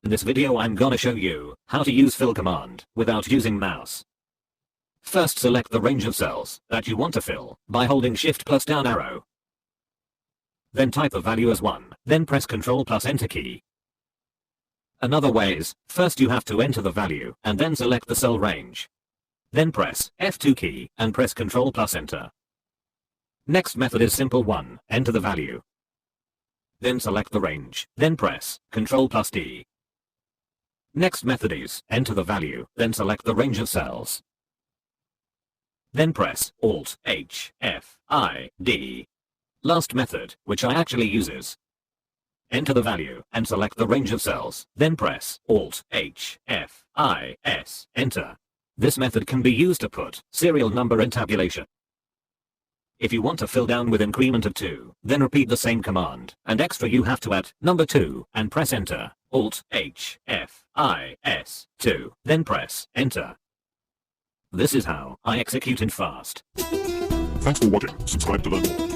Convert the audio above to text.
In this video I'm gonna show you how to use fill command without using mouse. First select the range of cells that you want to fill by holding shift plus down arrow. Then type the value as 1, then press Ctrl plus enter key. Another way is, first you have to enter the value and then select the cell range. Then press F2 key and press Ctrl plus enter. Next method is simple one, enter the value. Then select the range, then press Ctrl plus D. Next method is, enter the value, then select the range of cells. Then press Alt H F I D. Last method, which I actually uses. Enter the value and select the range of cells, then press Alt H F I S, enter. This method can be used to put serial number in tabulation. If you want to fill down with increment of 2, then repeat the same command, and extra you have to add number 2 and press enter, Alt H F I S 2, then press enter. This is how I execute in fast. Thanks for watching. Subscribe to learn more.